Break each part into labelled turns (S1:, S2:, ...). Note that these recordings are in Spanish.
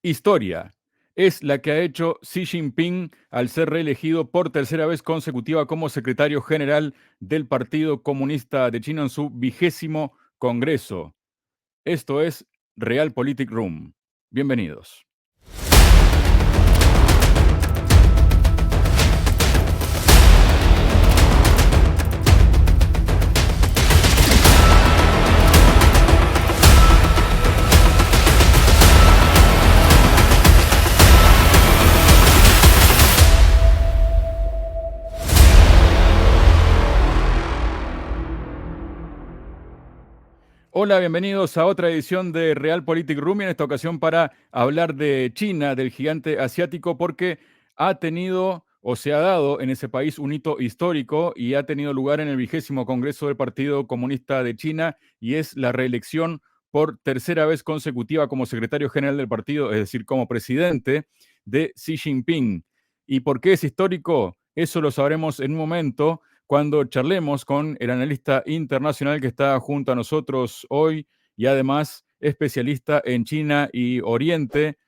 S1: Historia es la que ha hecho Xi Jinping al ser reelegido por tercera vez consecutiva como secretario general del Partido Comunista de China en su 20º Congreso. Esto es Realpolitik Room. Bienvenidos. Hola, bienvenidos a otra edición de Realpolitik Room, y en esta ocasión para hablar de China, del gigante asiático, porque ha tenido o se ha dado en ese país un hito histórico y ha tenido lugar en el 20º Congreso del Partido Comunista de China, y es la reelección por tercera vez consecutiva como secretario general del partido, es decir, como presidente de Xi Jinping. ¿Y por qué es histórico? Eso lo sabremos en un momento, cuando charlemos con el analista internacional que está junto a nosotros hoy y además especialista en China y Oriente,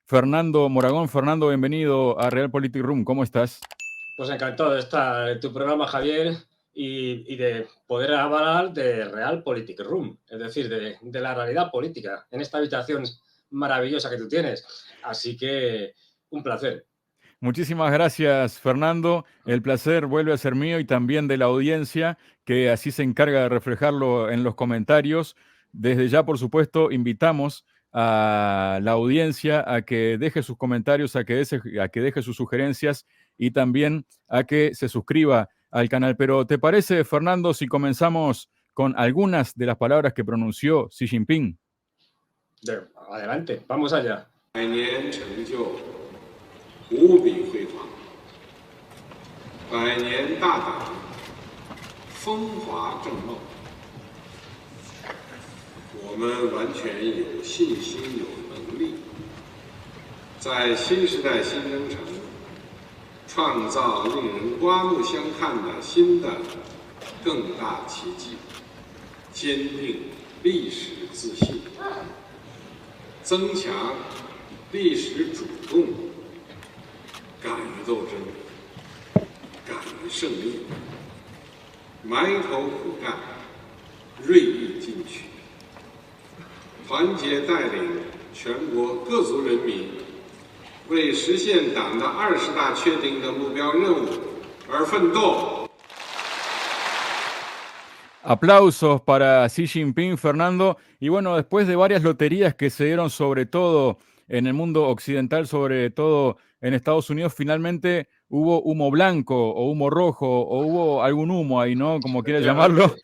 S1: Fernando Moragón. Fernando, bienvenido a Realpolitik Room. ¿Cómo estás?
S2: Pues encantado de estar en tu programa, Javier, y de poder hablar de Realpolitik Room, es decir, de la realidad política en esta habitación maravillosa que tú tienes. Así que un placer.
S1: Muchísimas gracias, Fernando. El placer vuelve a ser mío y también de la audiencia, que así se encarga de reflejarlo en los comentarios. Desde ya, por supuesto, invitamos a la audiencia a que deje sus comentarios, a que deje sus sugerencias y también a que se suscriba al canal. Pero, ¿te parece, Fernando, si comenzamos con algunas de las palabras que pronunció Xi Jinping?
S2: Adelante, vamos allá.
S3: 无比辉煌，100年大党，风华正茂。我们完全有信心、有能力，在新时代新征程创造令人刮目相看的新的更大奇迹，坚定历史自信，增强历史主动。 敢于斗争，敢于胜利，埋头苦干，锐意进取，团结带领全国各族人民，为实现党的20大确定的目标任务而奋斗。
S1: Aplausos para Xi Jinping, Fernando. Y bueno, después de varias loterías que se dieron sobre todo en el mundo occidental, sobre todo en Estados Unidos, finalmente hubo humo blanco o humo rojo o hubo algún humo ahí, ¿no? Como quieras llamarlo,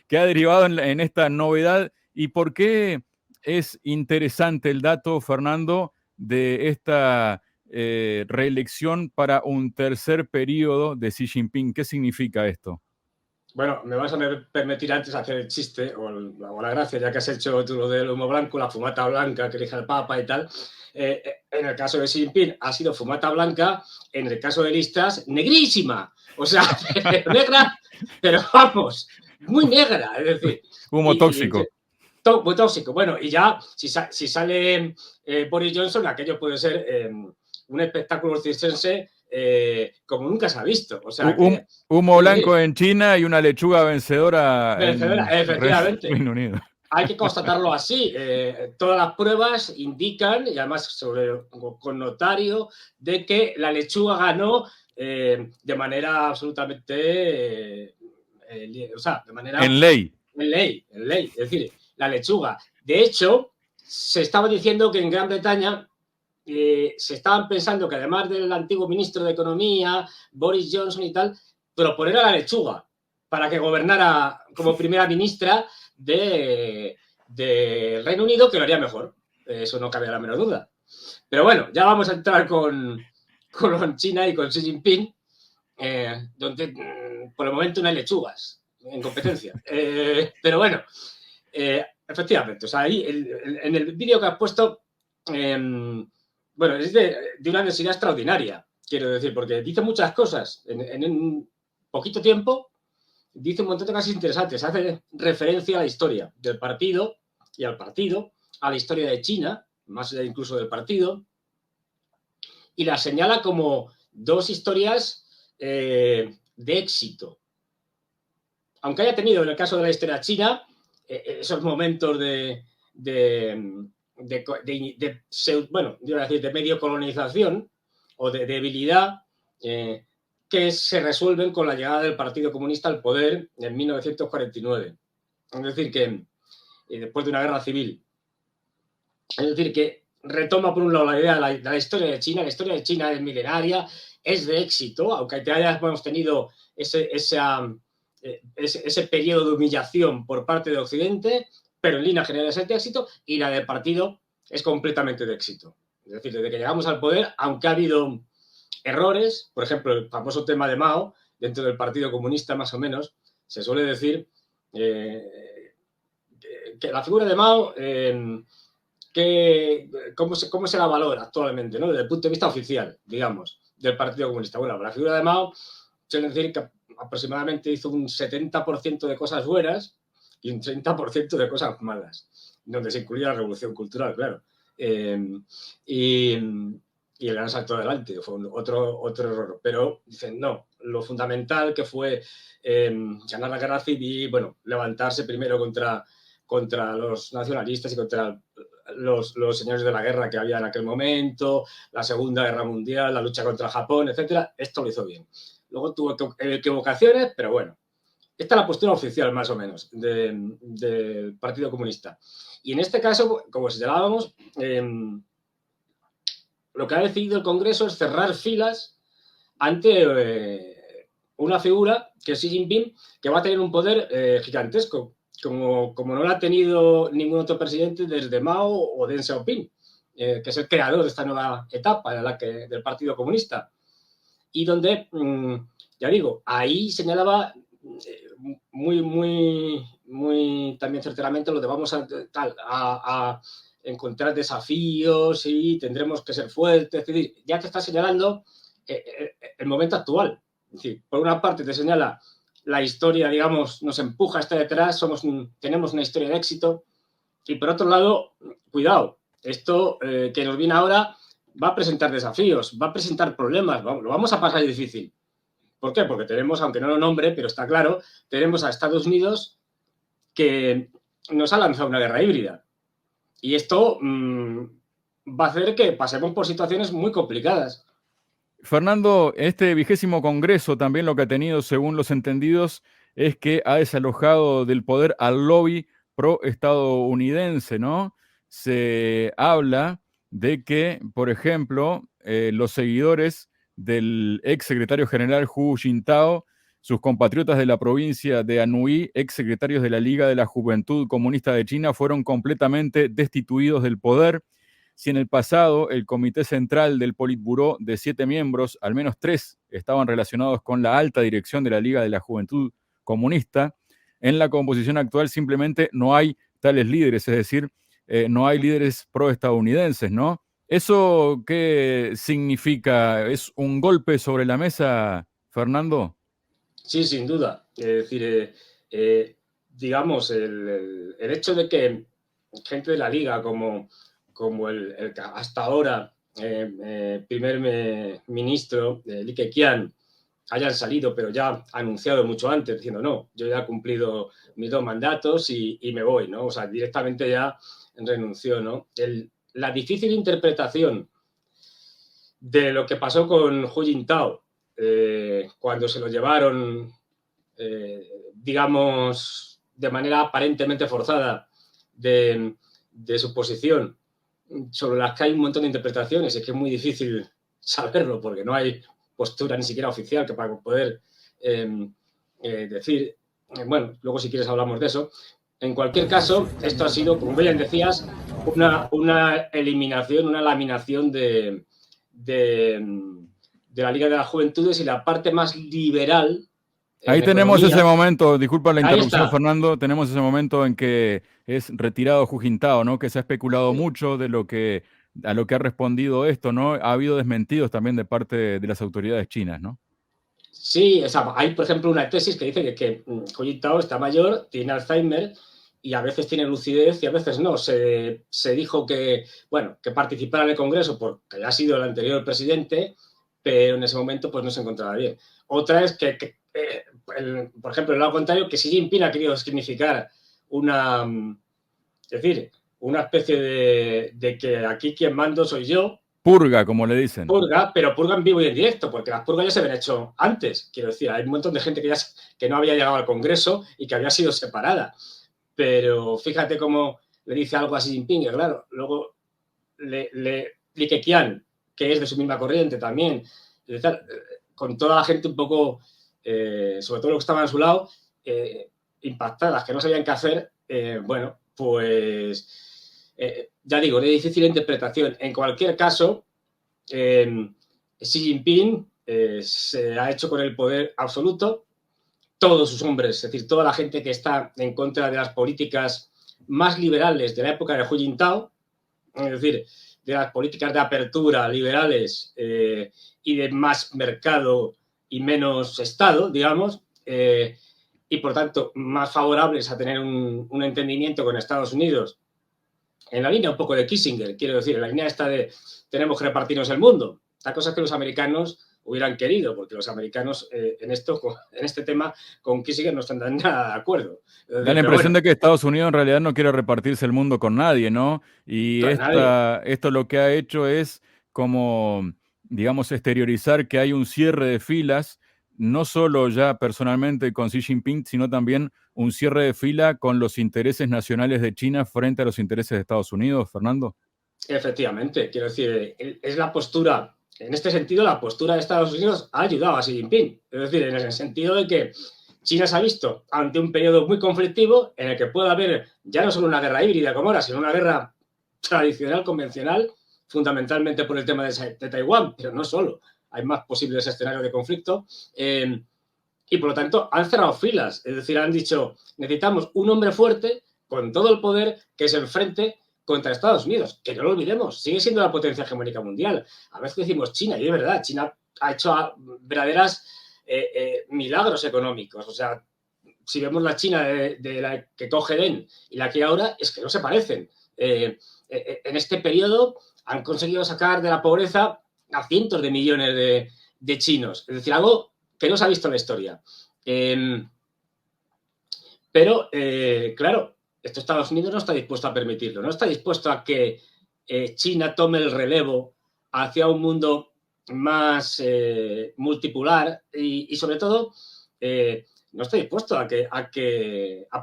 S1: que ha derivado en esta novedad. ¿Y por qué es interesante el dato, Fernando, de esta reelección para un tercer periodo de Xi Jinping? ¿Qué significa esto?
S2: Bueno, me vas a permitir antes hacer el chiste o la gracia, ya que has hecho tú lo del humo blanco, la fumata blanca que elige el Papa y tal. En el caso de Xi Jinping ha sido fumata blanca, en el caso de listas, negrísima. O sea, negra, pero vamos, muy negra. Es decir,
S1: humo tóxico.
S2: Muy tóxico. Bueno, y ya, si sale Boris Johnson, aquello puede ser un espectáculo circense como nunca se ha visto. O sea,
S1: humo blanco en China y una lechuga vencedora en
S2: efectivamente.
S1: Reino Unido.
S2: Hay que constatarlo así. Todas las pruebas indican, y además con notario, de que la lechuga ganó de manera absolutamente... o sea, de manera...
S1: En ley.
S2: En ley. Es decir, la lechuga. De hecho, se estaba diciendo que en Gran Bretaña se estaban pensando que además del antiguo ministro de Economía, Boris Johnson y tal, proponer a la lechuga para que gobernara como primera ministra del Reino Unido, que lo haría mejor. Eso no cabe la menor duda. Pero bueno, ya vamos a entrar con China y con Xi Jinping, donde por el momento no hay lechugas en competencia. Pero bueno, efectivamente, o sea, ahí en el vídeo que has puesto... bueno, es de una necesidad extraordinaria, quiero decir, porque dice muchas cosas en un poquito tiempo, dice un montón de cosas interesantes, hace referencia a la historia del partido y al partido, a la historia de China, más allá incluso del partido, y las señala como dos historias de éxito. Aunque haya tenido, en el caso de la historia china, esos momentos de medio colonización o de debilidad que se resuelven con la llegada del Partido Comunista al poder en 1949. Es decir, que después de una guerra civil. Es decir, que retoma por un lado la idea de la historia de China. La historia de China es milenaria, es de éxito, aunque hayamos tenido ese periodo de humillación por parte de Occidente, pero en línea general es de éxito, y la del partido es completamente de éxito. Es decir, desde que llegamos al poder, aunque ha habido errores, por ejemplo, el famoso tema de Mao, dentro del Partido Comunista más o menos, se suele decir que la figura de Mao, ¿cómo se la valora actualmente, ¿no? Desde el punto de vista oficial, digamos, del Partido Comunista? Bueno, la figura de Mao suele decir que aproximadamente hizo un 70% de cosas buenas y un 30% de cosas malas, donde se incluía la revolución cultural, claro. Y el gran salto adelante fue otro error. Pero dicen, no, lo fundamental que fue ganar la guerra civil, bueno, levantarse primero contra los nacionalistas y contra los señores de la guerra que había en aquel momento, la Segunda Guerra Mundial, la lucha contra Japón, etcétera. Esto lo hizo bien. Luego tuvo equivocaciones, pero bueno, esta es la postura oficial, más o menos, del Partido Comunista. Y en este caso, como señalábamos, lo que ha decidido el Congreso es cerrar filas ante una figura, que es Xi Jinping, que va a tener un poder gigantesco, como no lo ha tenido ningún otro presidente desde Mao o Deng Xiaoping, que es el creador de esta nueva etapa del Partido Comunista. Y donde, ya digo, ahí señalaba muy también certeramente lo de vamos a encontrar desafíos y tendremos que ser fuertes. Es decir, ya te está señalando el momento actual. Es decir, por una parte te señala la historia, digamos, nos empuja hasta detrás, tenemos una historia de éxito, y por otro lado, cuidado, esto que nos viene ahora va a presentar desafíos, va a presentar problemas, lo vamos a pasar difícil. ¿Por qué? Porque tenemos, aunque no lo nombre, pero está claro, tenemos a Estados Unidos que nos ha lanzado una guerra híbrida. Y esto va a hacer que pasemos por situaciones muy complicadas.
S1: Fernando, este 20º Congreso también lo que ha tenido, según los entendidos, es que ha desalojado del poder al lobby pro-estadounidense, ¿no? Se habla de que, por ejemplo, los seguidores del ex secretario general Hu Jintao, sus compatriotas de la provincia de Anhui, ex secretarios de la Liga de la Juventud Comunista de China, fueron completamente destituidos del poder. Si en el pasado el Comité Central del Politburó de 7 miembros, al menos 3 estaban relacionados con la alta dirección de la Liga de la Juventud Comunista, en la composición actual simplemente no hay tales líderes, es decir, no hay líderes proestadounidenses, ¿no? ¿Eso qué significa? ¿Es un golpe sobre la mesa, Fernando?
S2: Sí, sin duda. Es decir, digamos, el hecho de que gente de la Liga como el hasta ahora primer ministro Li Keqiang hayan salido, pero ya ha anunciado mucho antes, diciendo, no, yo ya he cumplido mis 2 mandatos y me voy, ¿no? O sea, directamente ya renunció, ¿no? La difícil interpretación de lo que pasó con Hu Jintao cuando se lo llevaron, digamos, de manera aparentemente forzada de su posición, sobre las que hay un montón de interpretaciones, es que es muy difícil saberlo porque no hay postura ni siquiera oficial que para poder decir, bueno, luego si quieres hablamos de eso. En cualquier caso, esto ha sido, como bien decías, una eliminación, una laminación de la Liga de las Juventudes, y la parte más liberal.
S1: Ahí tenemos ese momento, disculpa la interrupción, Fernando, tenemos ese momento en que es retirado Hu Jintao, ¿no? Que se ha especulado mucho de a lo que ha respondido esto, ¿no? Ha habido desmentidos también de parte de las autoridades chinas, ¿no?
S2: Sí, o sea, hay, por ejemplo, una tesis que dice que Hu Jintao está mayor, tiene Alzheimer, y a veces tiene lucidez y a veces no. Se dijo que, bueno, que participara en el Congreso porque ha sido el anterior presidente, pero en ese momento pues no se encontraba bien. Otra es que por ejemplo, el lado contrario, que Xi Jinping ha querido significar una, es decir, una especie de que aquí quien mando soy yo.
S1: Purga, como le dicen.
S2: Purga, pero purga en vivo y en directo, porque las purgas ya se habían hecho antes. Quiero decir, hay un montón de gente que no había llegado al Congreso y que había sido separada. Pero fíjate cómo le dice algo a Xi Jinping, y claro, luego Li Keqiang, que es de su misma corriente también, con toda la gente un poco, sobre todo los que estaban a su lado, impactadas, que no sabían qué hacer, bueno, pues ya digo, de difícil interpretación. En cualquier caso, Xi Jinping se ha hecho con el poder absoluto. Todos sus hombres, es decir, toda la gente que está en contra de las políticas más liberales de la época de Hu Jintao, es decir, de las políticas de apertura liberales y de más mercado y menos Estado, digamos, y por tanto más favorables a tener un entendimiento con Estados Unidos, en la línea un poco de Kissinger, quiero decir, en la línea esta de tenemos que repartirnos el mundo. La cosa es que los americanos hubieran querido, porque los americanos en este tema con Kissinger no están nada de acuerdo.
S1: Da la impresión de que Estados Unidos en realidad no quiere repartirse el mundo con nadie, ¿no? Y esto lo que ha hecho es como, digamos, exteriorizar que hay un cierre de filas, no solo ya personalmente con Xi Jinping, sino también un cierre de fila con los intereses nacionales de China frente a los intereses de Estados Unidos, Fernando.
S2: Efectivamente, quiero decir, es la postura, en este sentido, la postura de Estados Unidos ha ayudado a Xi Jinping. Es decir, en el sentido de que China se ha visto ante un periodo muy conflictivo en el que puede haber ya no solo una guerra híbrida como ahora, sino una guerra tradicional, convencional, fundamentalmente por el tema de Taiwán, pero no solo. Hay más posibles escenarios de conflicto. Y por lo tanto han cerrado filas. Es decir, han dicho, necesitamos un hombre fuerte con todo el poder que se enfrente contra Estados Unidos, que no lo olvidemos, sigue siendo la potencia hegemónica mundial. A veces decimos China, y es verdad, China ha hecho verdaderas milagros económicos. O sea, si vemos la China de la que coge Deng y la que ahora, es que no se parecen. En este periodo han conseguido sacar de la pobreza a cientos de millones de chinos. Es decir, algo que no se ha visto en la historia. Pero, claro, esto Estados Unidos no está dispuesto a permitirlo, no está dispuesto a que China tome el relevo hacia un mundo más multipolar y sobre todo, no está dispuesto a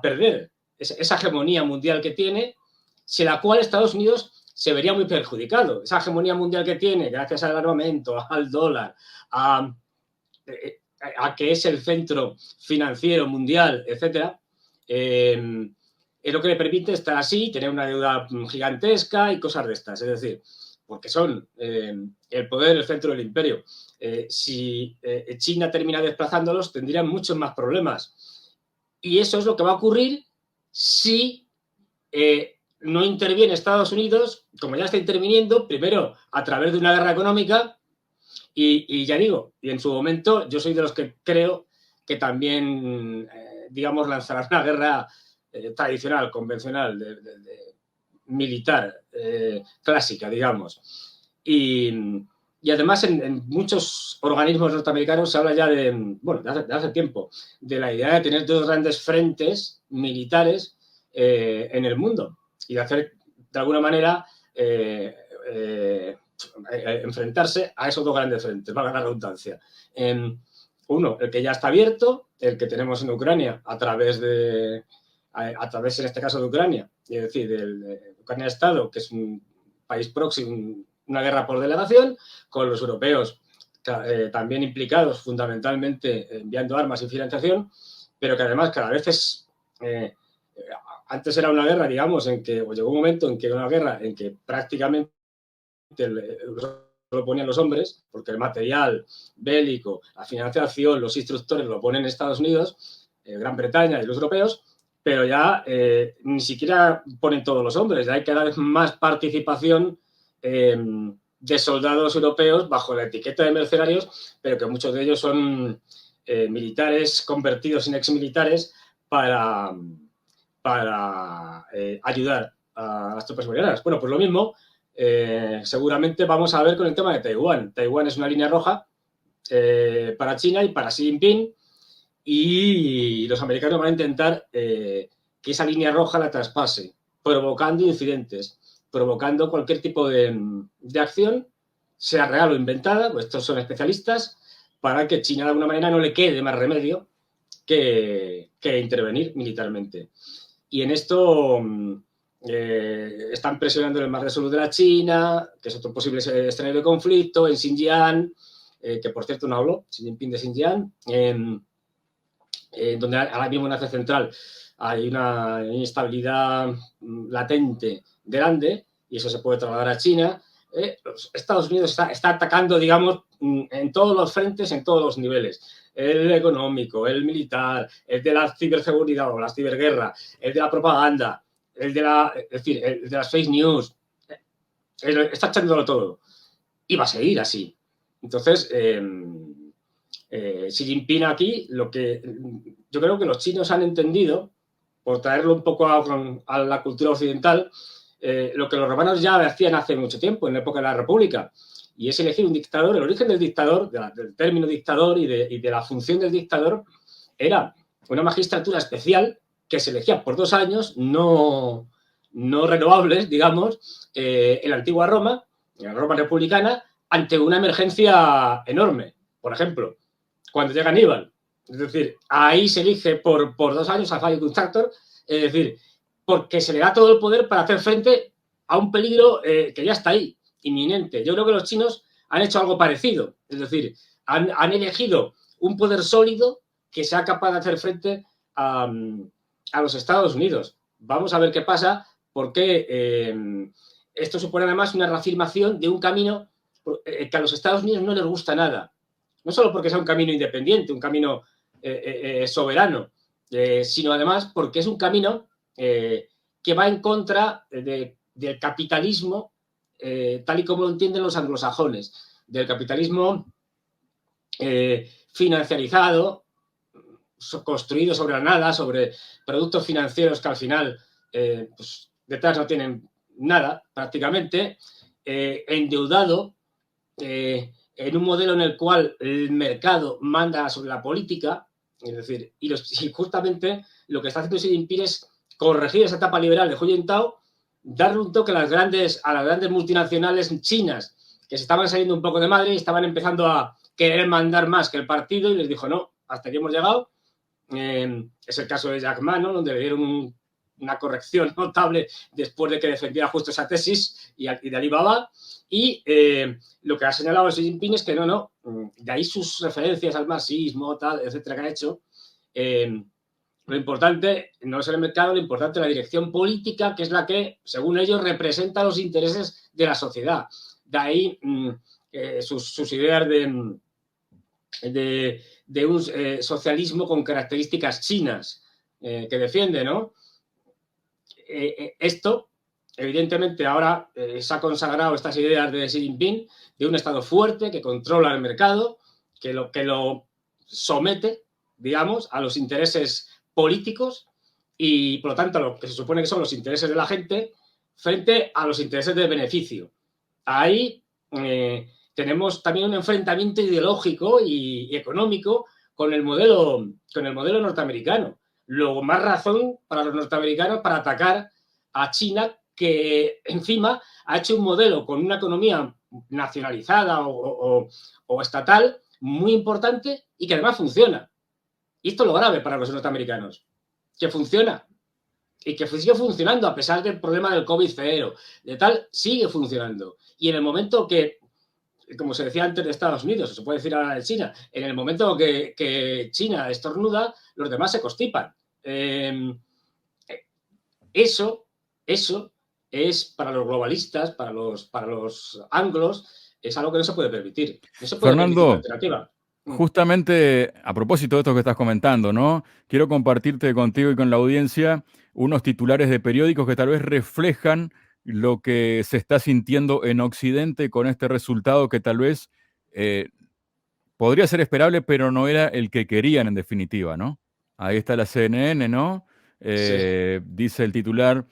S2: perder esa hegemonía mundial que tiene, sin la cual Estados Unidos se vería muy perjudicado. Esa hegemonía mundial que tiene, gracias al armamento, al dólar, a que es el centro financiero mundial, etcétera, es lo que le permite estar así, tener una deuda gigantesca y cosas de estas. Es decir, porque son el poder, el centro del imperio. Si China termina desplazándolos, tendrían muchos más problemas. Y eso es lo que va a ocurrir si no interviene Estados Unidos, como ya está interviniendo, primero a través de una guerra económica, y ya digo, y en su momento yo soy de los que creo que también, digamos, lanzará una guerra tradicional, convencional, militar, clásica, digamos. Y además en muchos organismos norteamericanos se habla ya de hace tiempo, de la idea de tener dos grandes frentes militares en el mundo y de hacer, de alguna manera, enfrentarse a esos dos grandes frentes, valga la redundancia. Uno, el que ya está abierto, el que tenemos en Ucrania a través, en este caso, de Ucrania, es decir, de Ucrania-Estado, que es un país próximo, una guerra por delegación, con los europeos también implicados fundamentalmente enviando armas y financiación, pero que además cada vez es... antes era una guerra, digamos, llegó un momento en que era una guerra en que prácticamente lo ponían los hombres, porque el material bélico, la financiación, los instructores lo ponen Estados Unidos, Gran Bretaña y los europeos, pero ya ni siquiera ponen todos los hombres, ya hay cada vez más participación de soldados europeos bajo la etiqueta de mercenarios, pero que muchos de ellos son militares convertidos en exmilitares para para ayudar a las tropas bolivianas. Bueno, pues lo mismo seguramente vamos a ver con el tema de Taiwán. Taiwán es una línea roja para China y para Xi Jinping, y los americanos van a intentar que esa línea roja la traspase, provocando incidentes, provocando cualquier tipo de acción, sea real o inventada, pues estos son especialistas, para que China de alguna manera no le quede más remedio que intervenir militarmente. Y en esto están presionando en el Mar del Sur de la China, que es otro posible escenario de conflicto, en Xinjiang, que por cierto no habló, Xi Jinping de Xinjiang, donde ahora mismo en Asia Central hay una inestabilidad latente grande, y eso se puede trasladar a China. Estados Unidos está atacando, digamos, en todos los frentes, en todos los niveles. El económico, el militar, el de la ciberseguridad o la ciberguerra, el de la propaganda, el de las fake news. Está echándolo todo. Y va a seguir así. Entonces, Xi Jinping aquí, lo que yo creo que los chinos han entendido, por traerlo un poco a la cultura occidental, lo que los romanos ya hacían hace mucho tiempo, en la época de la República, y es elegir un dictador. El origen del dictador, del término dictador y de la función del dictador, era una magistratura especial que se elegía por 2 años, no renovables, digamos, en la antigua Roma, en la Roma republicana, ante una emergencia enorme. Por ejemplo, cuando llega Aníbal, es decir, ahí se elige por 2 años a Fabio Dictator, es decir, porque se le da todo el poder para hacer frente a un peligro que ya está ahí, inminente. Yo creo que los chinos han hecho algo parecido, es decir, han elegido un poder sólido que sea capaz de hacer frente a los Estados Unidos. Vamos a ver qué pasa, porque esto supone además una reafirmación de un camino que a los Estados Unidos no les gusta nada. No solo porque sea un camino independiente, un camino soberano, sino además porque es un camino que va en contra del capitalismo tal y como lo entienden los anglosajones, del capitalismo financiarizado, construido sobre la nada, sobre productos financieros que al final pues, detrás no tienen nada prácticamente, endeudado, en un modelo en el cual el mercado manda sobre la política, es decir, y justamente lo que está haciendo Xi Jinping es corregir esa etapa liberal de Hu Jintao, darle un toque a las grandes multinacionales chinas que se estaban saliendo un poco de madre y estaban empezando a querer mandar más que el partido, y les dijo, no, hasta aquí hemos llegado. Es el caso de Jack Ma, ¿no? Donde le dieron una corrección notable después de que defendiera justo esa tesis, y de Alibaba. Y lo que ha señalado Xi Jinping es que no, de ahí sus referencias al marxismo, tal, etcétera, que ha hecho. Lo importante no es el mercado, lo importante es la dirección política, que es la que, según ellos, representa los intereses de la sociedad. De ahí sus ideas de un socialismo con características chinas que defiende, ¿no? Esto, evidentemente, ahora se ha consagrado estas ideas de Xi Jinping de un Estado fuerte que controla el mercado, que lo somete, digamos, a los intereses políticos y, por lo tanto, a lo que se supone que son los intereses de la gente frente a los intereses de beneficio. Ahí tenemos también un enfrentamiento ideológico y económico con el modelo norteamericano. Luego, más razón para los norteamericanos para atacar a China, que encima ha hecho un modelo con una economía nacionalizada o estatal muy importante y que además funciona. Y esto es lo grave para los norteamericanos, que funciona y que sigue funcionando a pesar del problema del COVID-0, de tal, sigue funcionando. Y en el momento que, como se decía antes de Estados Unidos, se puede decir ahora de China, en el momento que China estornuda, los demás se constipan. Eso es para los globalistas, para los anglos, es algo que no se puede permitir. No se puede permitir una alternativa.
S1: Justamente a propósito de esto que estás comentando, ¿no? Quiero compartirte contigo y con la audiencia unos titulares de periódicos que tal vez reflejan lo que se está sintiendo en Occidente con este resultado que tal vez podría ser esperable, pero no era el que querían en definitiva, ¿no? Ahí está la CNN, ¿no?
S2: Sí.
S1: Dice el titular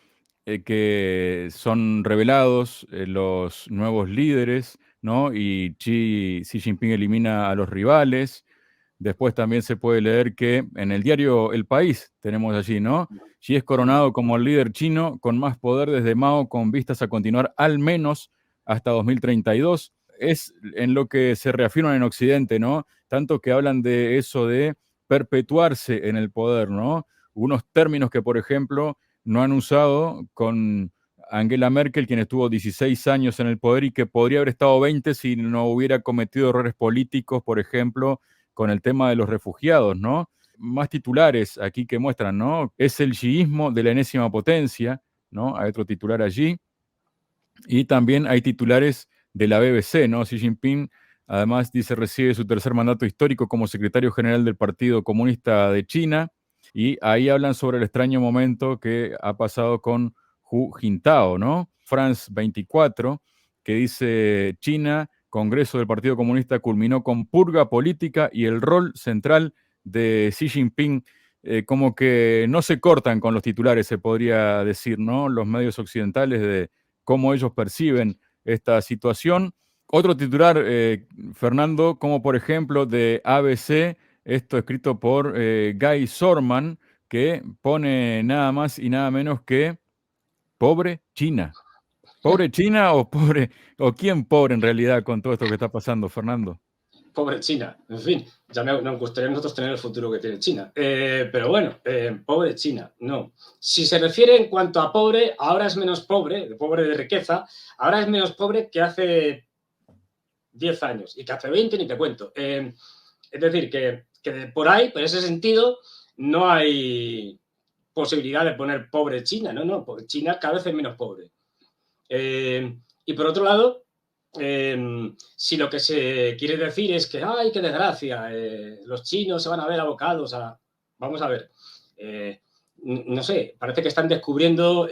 S1: que son revelados los nuevos líderes, ¿no? Y Xi Jinping elimina a los rivales. Después también se puede leer que en el diario El País tenemos allí, ¿no? Xi es coronado como el líder chino con más poder desde Mao, con vistas a continuar al menos hasta 2032. Es en lo que se reafirman en Occidente, ¿no? Tanto que hablan de eso de perpetuarse en el poder, ¿no? Unos términos que, por ejemplo, no han usado con Angela Merkel, quien estuvo 16 años en el poder y que podría haber estado 20 si no hubiera cometido errores políticos, por ejemplo, con el tema de los refugiados, ¿no? Más titulares aquí que muestran, ¿no? Es el chiismo de la enésima potencia, ¿no? Hay otro titular allí. Y también hay titulares de la BBC, ¿no? Xi Jinping, además, dice, recibe su tercer mandato histórico como secretario general del Partido Comunista de China. Y ahí hablan sobre el extraño momento que ha pasado con Hu Jintao, ¿no? France 24, que dice, China, Congreso del Partido Comunista, culminó con purga política y el rol central de Xi Jinping, como que no se cortan con los titulares, se podría decir, ¿no? Los medios occidentales de cómo ellos perciben esta situación. Otro titular, Fernando, como por ejemplo de ABC, esto escrito por Guy Sorman, que pone nada más y nada menos que pobre China. ¿Pobre China o pobre, o quién pobre en realidad con todo esto que está pasando, Fernando?
S2: Pobre China, en fin, ya nos gustaría a nosotros tener el futuro que tiene China. Pero bueno, pobre China, no. Si se refiere en cuanto a pobre, ahora es menos pobre de riqueza, ahora es menos pobre que hace 10 años y que hace 20 ni te cuento. Es decir, que por ahí, por ese sentido, no hay posibilidad de poner pobre China, no, porque China cada vez es menos pobre. Y por otro lado, si lo que se quiere decir es que, ¡ay, qué desgracia! Los chinos se van a ver abocados a... Vamos a ver. No sé, parece que están descubriendo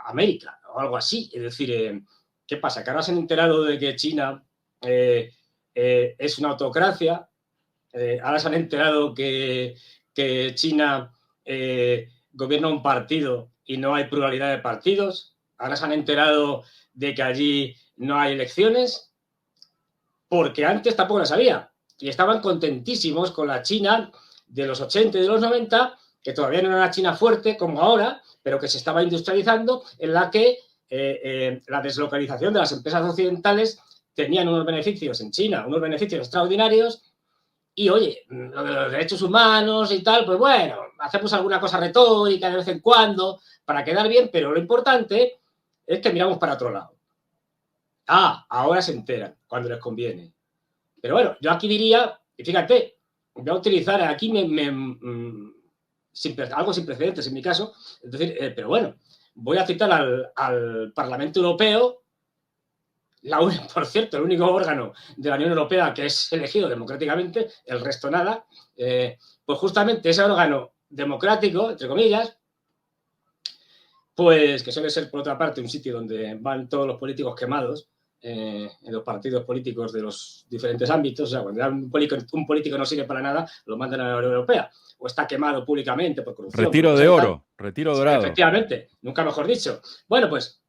S2: América o algo así. Es decir, ¿qué pasa? Que ahora se han enterado de que China es una autocracia. Ahora se han enterado que China gobierna un partido y no hay pluralidad de partidos. Ahora se han enterado de que allí no hay elecciones, porque antes tampoco las había. Y estaban contentísimos con la China de los 80 y de los 90, que todavía no era una China fuerte como ahora, pero que se estaba industrializando, en la que la deslocalización de las empresas occidentales tenían unos beneficios en China, unos beneficios extraordinarios. Y oye, lo de los derechos humanos y tal, pues bueno, hacemos alguna cosa retórica de vez en cuando para quedar bien, pero lo importante es que miramos para otro lado. Ahora se enteran cuando les conviene. Pero bueno, yo aquí diría, y fíjate, voy a utilizar aquí algo sin precedentes en mi caso, es decir, pero bueno, voy a citar al Parlamento Europeo, por cierto, el único órgano de la Unión Europea que es elegido democráticamente, el resto nada, pues justamente ese órgano democrático, entre comillas, pues que suele ser por otra parte un sitio donde van todos los políticos quemados, en los partidos políticos de los diferentes ámbitos. O sea, cuando un político no sirve para nada, lo mandan a la Unión Europea, o está quemado públicamente por corrupción.
S1: Retiro de oro, retiro dorado.
S2: Efectivamente, nunca mejor dicho. Bueno, pues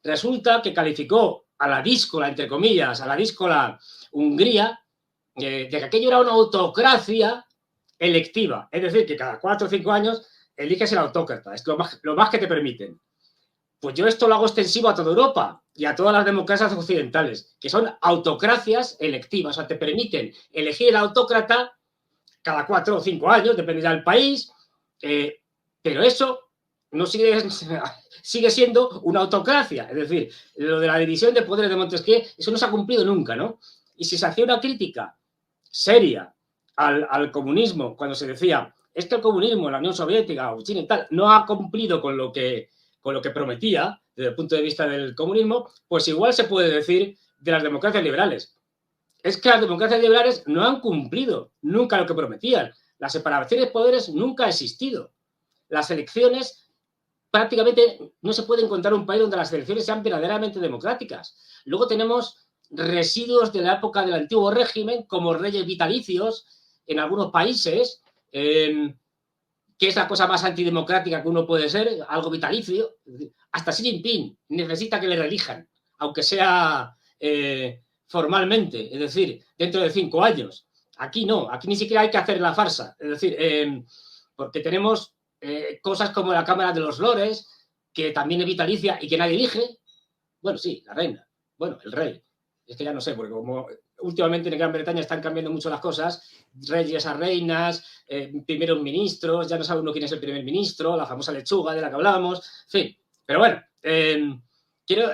S2: resulta que calificó a la díscola, entre comillas, a la díscola Hungría, de que aquello era una autocracia electiva. Es decir, que cada 4 o 5 años eliges el autócrata. Es lo más que te permiten. Pues yo esto lo hago extensivo a toda Europa y a todas las democracias occidentales, que son autocracias electivas. O sea, te permiten elegir el autócrata cada 4 o 5 años, depende del país, pero eso no sigue siendo una autocracia. Es decir, lo de la división de poderes de Montesquieu, eso no se ha cumplido nunca, ¿no? Y si se hacía una crítica seria al comunismo, cuando se decía, es que el comunismo, la Unión Soviética o China y tal, no ha cumplido con lo que prometía desde el punto de vista del comunismo, pues igual se puede decir de las democracias liberales. Es que las democracias liberales no han cumplido nunca lo que prometían. La separación de poderes nunca ha existido. Las elecciones, prácticamente no se puede encontrar un país donde las elecciones sean verdaderamente democráticas. Luego tenemos residuos de la época del antiguo régimen, como reyes vitalicios en algunos países, ¿Qué es la cosa más antidemocrática que uno puede ser? Algo vitalicio. Hasta Xi Jinping necesita que le reelijan, aunque sea formalmente, es decir, dentro de 5 años. Aquí no, aquí ni siquiera hay que hacer la farsa. Es decir, porque tenemos cosas como la Cámara de los Lores, que también es vitalicia y que nadie elige. Bueno, sí, la reina. Bueno, el rey. Es que ya no sé, porque como últimamente en Gran Bretaña están cambiando mucho las cosas, reyes a reinas, primeros ministros, ya no sabe uno quién es el primer ministro, la famosa lechuga de la que hablábamos, en fin. Pero bueno,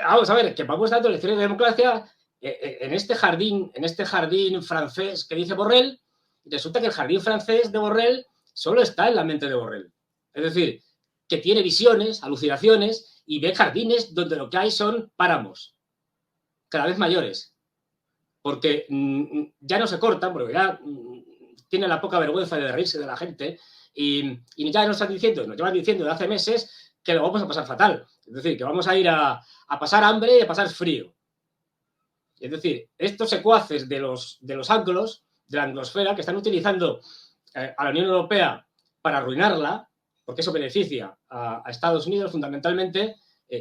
S2: vamos a ver, que vamos dando lecciones de democracia en este jardín francés que dice Borrell. Resulta que el jardín francés de Borrell solo está en la mente de Borrell. Es decir, que tiene visiones, alucinaciones y ve jardines donde lo que hay son páramos, cada vez mayores. Porque ya no se cortan, porque ya tiene la poca vergüenza de reírse de la gente y ya nos llevan diciendo de hace meses que lo vamos a pasar fatal. Es decir, que vamos a ir a pasar hambre y a pasar frío. Es decir, estos secuaces de los anglos, de la anglosfera, que están utilizando a la Unión Europea para arruinarla, porque eso beneficia a Estados Unidos fundamentalmente,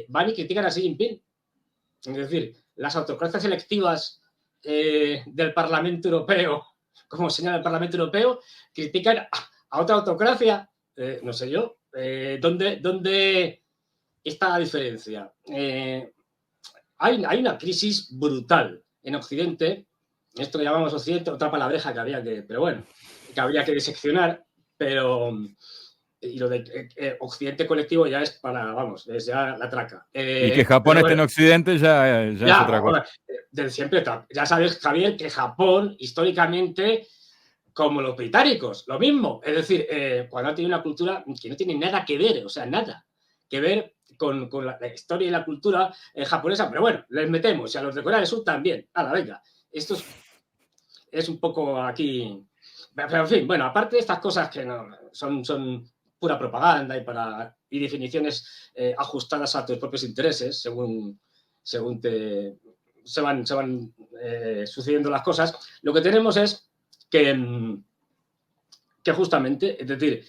S2: van y critican a Xi Jinping. Es decir, las autocracias selectivas del Parlamento Europeo, como señala el Parlamento Europeo, critican a otra autocracia. No sé yo, ¿dónde está la diferencia? Hay una crisis brutal en Occidente, esto que llamamos Occidente, otra palabreja que habría que diseccionar, pero y lo de Occidente colectivo ya es para, vamos, es ya la traca.
S1: Y que Japón esté en Occidente ya es otra cosa.
S2: Desde siempre, ya sabes, Javier, que Japón históricamente, como los británicos, lo mismo. Es decir, cuando ha tenido una cultura que no tiene nada que ver, o sea, nada que ver con la historia y la cultura japonesa, pero bueno, les metemos, y a los de Corea del Sur también. Venga, esto es un poco aquí. Pero en fin, bueno, aparte de estas cosas que no son pura propaganda y definiciones ajustadas a tus propios intereses, según se van sucediendo las cosas, lo que tenemos es que justamente, es decir,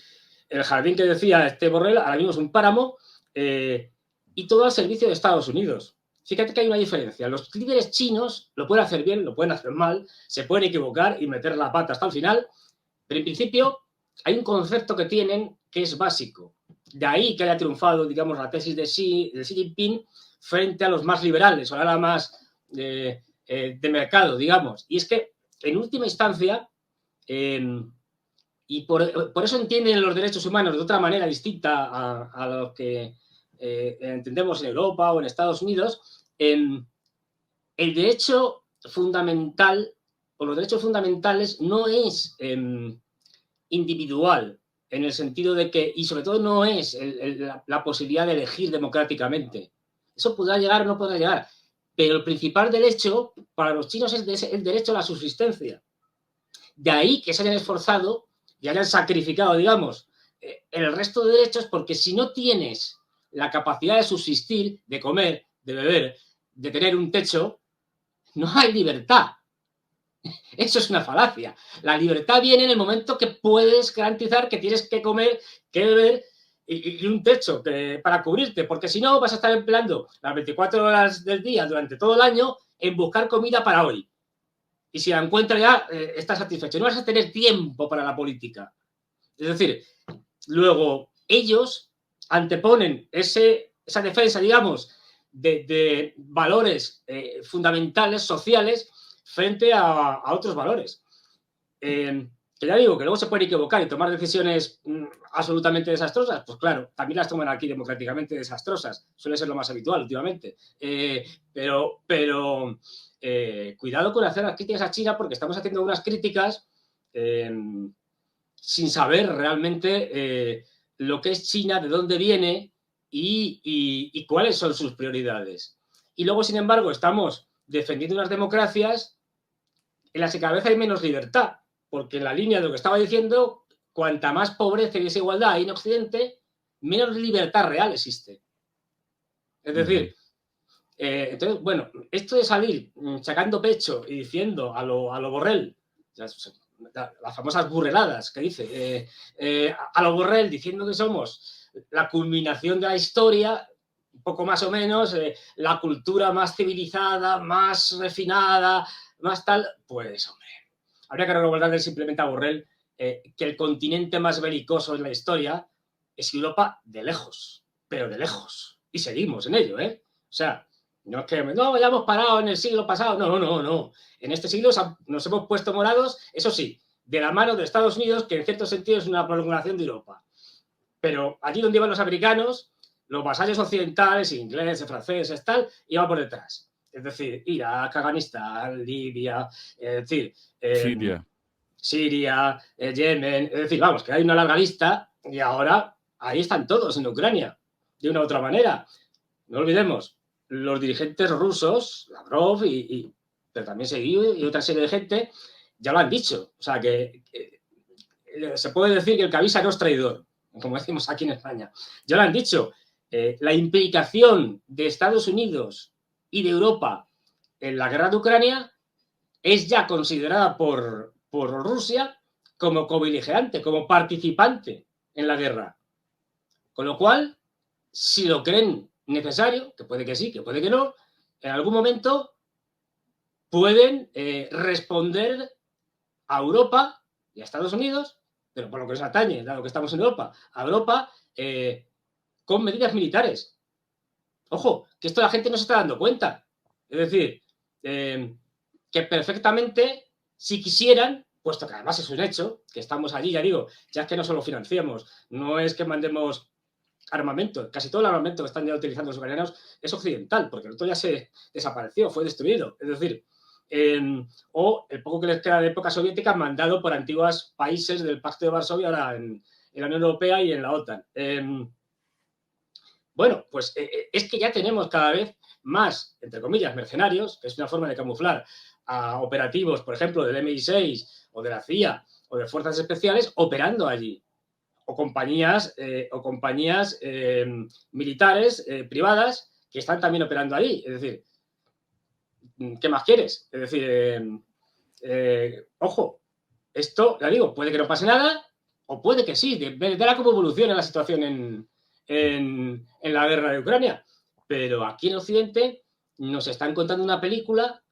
S2: el jardín que decía este Borrell ahora mismo es un páramo y todo al servicio de Estados Unidos. Fíjate que hay una diferencia. Los líderes chinos lo pueden hacer bien, lo pueden hacer mal, se pueden equivocar y meter la pata hasta el final, pero en principio hay un concepto que tienen que es básico. De ahí que haya triunfado, digamos, la tesis de Xi Jinping frente a los más liberales, o a la más de mercado, digamos. Y es que, en última instancia, y por eso entienden los derechos humanos de otra manera distinta a lo que entendemos en Europa o en Estados Unidos, el derecho fundamental o los derechos fundamentales no es individual, en el sentido de que, y sobre todo no es la posibilidad de elegir democráticamente. Eso podrá llegar o no podrá llegar, pero el principal derecho para los chinos es el derecho a la subsistencia. De ahí que se hayan esforzado y hayan sacrificado, digamos, el resto de derechos, porque si no tienes la capacidad de subsistir, de comer, de beber, de tener un techo, no hay libertad. Eso es una falacia. La libertad viene en el momento que puedes garantizar que tienes que comer, que beber y un techo para cubrirte, porque si no vas a estar empleando las 24 horas del día durante todo el año en buscar comida para hoy. Y si la encuentras ya, estás satisfecho. No vas a tener tiempo para la política. Es decir, luego ellos anteponen esa defensa, digamos, de valores fundamentales, sociales, frente a otros valores. Que ya digo, que luego se pueden equivocar y tomar decisiones absolutamente desastrosas, pues claro, también las toman aquí democráticamente desastrosas, suele ser lo más habitual últimamente. Pero cuidado con hacer las críticas a China, porque estamos haciendo unas críticas sin saber realmente lo que es China, de dónde viene y cuáles son sus prioridades. Y luego, sin embargo, estamos defendiendo unas democracias en las que cada vez hay menos libertad, porque en la línea de lo que estaba diciendo, cuanta más pobreza y desigualdad hay en Occidente, menos libertad real existe. Es decir, entonces, bueno, esto de salir sacando pecho y diciendo a lo Borrell, las famosas burreladas que dice, a lo Borrell diciendo que somos la culminación de la historia, un poco más o menos, la cultura más civilizada, más refinada, más tal, pues hombre, habría que recordarle simplemente a Borrell que el continente más belicoso en la historia es Europa de lejos, pero de lejos, y seguimos en ello, ¿eh? O sea, no es que no, ya hemos parado en el siglo pasado, no. En este siglo nos hemos puesto morados, eso sí, de la mano de Estados Unidos, que en cierto sentido es una prolongación de Europa. Pero allí donde iban los americanos, los vasallos occidentales, ingleses, franceses, tal, iban por detrás. Es decir, Irak, Afganistán, Libia, es decir, Siria, Yemen, es decir, vamos, que hay una larga lista y ahora ahí están todos en Ucrania, de una u otra manera. No olvidemos, los dirigentes rusos, Lavrov pero también Seguí y otra serie de gente, ya lo han dicho. O sea, que se puede decir que el que avisa no es traidor, como decimos aquí en España. Ya lo han dicho. La implicación de Estados Unidos y de Europa en la guerra de Ucrania es ya considerada por Rusia como cobeligerante, como participante en la guerra. Con lo cual, si lo creen necesario, que puede que sí, que puede que no, en algún momento pueden responder a Europa y a Estados Unidos, pero por lo que nos atañe, dado que estamos en Europa, a Europa con medidas militares. Ojo, que esto la gente no se está dando cuenta. Es decir, que perfectamente, si quisieran, puesto que además es un hecho, que estamos allí, ya digo, ya es que no solo financiamos, no es que mandemos armamento, casi todo el armamento que están ya utilizando los ucranianos es occidental, porque el otro ya se desapareció, fue destruido. Es decir, o el poco que les queda de época soviética mandado por antiguos países del Pacto de Varsovia, ahora en la Unión Europea y en la OTAN. Bueno, pues es que ya tenemos cada vez más, entre comillas, mercenarios, que es una forma de camuflar a operativos, por ejemplo, del MI6 o de la CIA o de fuerzas especiales operando allí. O compañías militares privadas que están también operando ahí. Es decir, ¿qué más quieres? Es decir, ojo, esto, ya digo, puede que no pase nada o puede que sí, dependerá cómo evolucione la situación en la guerra de Ucrania. Pero aquí en Occidente nos están contando una película,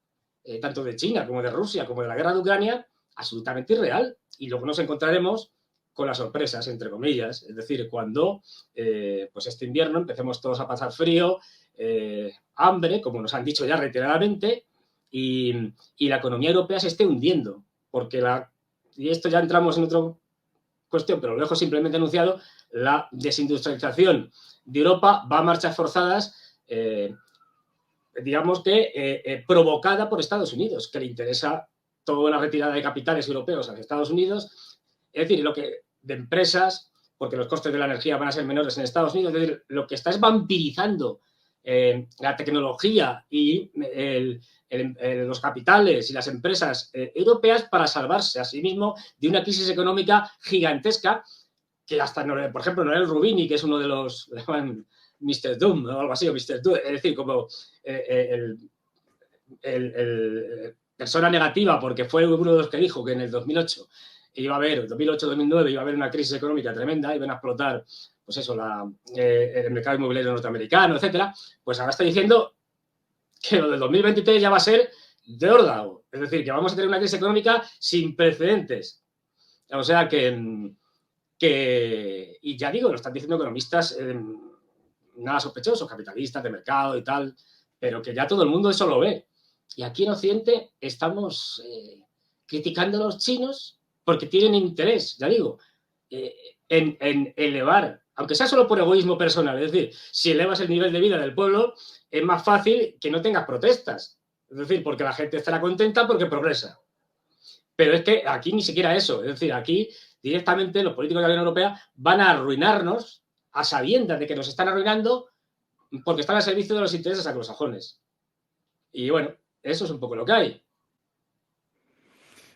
S2: tanto de China como de Rusia, como de la guerra de Ucrania, absolutamente irreal. Y luego nos encontraremos con las sorpresas, entre comillas. Es decir, cuando pues este invierno empecemos todos a pasar frío, hambre, como nos han dicho ya reiteradamente, y la economía europea se esté hundiendo. Porque y esto ya entramos en otra cuestión, pero lo dejo simplemente anunciado, la desindustrialización de Europa va a marchas forzadas, digamos que provocada por Estados Unidos, que le interesa toda la retirada de capitales europeos hacia Estados Unidos. Es decir, de empresas, porque los costes de la energía van a ser menores en Estados Unidos. Es decir, lo que está es vampirizando la tecnología y los capitales y las empresas europeas para salvarse a sí mismo de una crisis económica gigantesca que hasta, por ejemplo, Noel Rubini, que es uno de los Mr. Doom o algo así, o Mr. Doom, es decir, como persona negativa, porque fue uno de los que dijo que en el 2008 iba a haber, 2008-2009 iba a haber una crisis económica tremenda, iban a explotar, pues eso, el mercado inmobiliario norteamericano, etcétera, pues ahora está diciendo que lo del 2023 ya va a ser de órdago. Es decir, que vamos a tener una crisis económica sin precedentes. O sea que y ya digo, lo están diciendo economistas nada sospechosos, capitalistas de mercado y tal, pero que ya todo el mundo eso lo ve. Y aquí en Occidente estamos criticando a los chinos porque tienen interés, ya digo, en elevar, aunque sea solo por egoísmo personal, es decir, si elevas el nivel de vida del pueblo, es más fácil que no tengas protestas. Es decir, porque la gente estará contenta porque progresa. Pero es que aquí ni siquiera eso. Es decir, aquí directamente los políticos de la Unión Europea van a arruinarnos a sabiendas de que nos están arruinando porque están al servicio de los intereses anglosajones. Y bueno, eso es un poco lo que hay.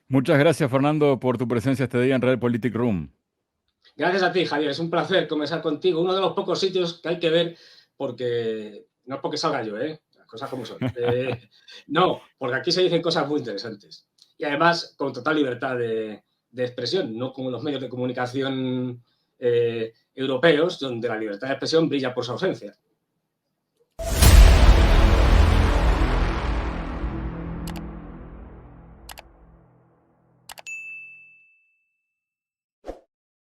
S1: Muchas gracias, Fernando, por tu presencia este día en Realpolitik Room.
S2: Gracias a ti, Javier. Es un placer conversar contigo. Uno de los pocos sitios que hay que ver porque no es porque salga yo, las cosas como son. No, porque aquí se dicen cosas muy interesantes. y además con total libertad de expresión, no como los medios de comunicación europeos, donde la libertad de expresión brilla por su ausencia.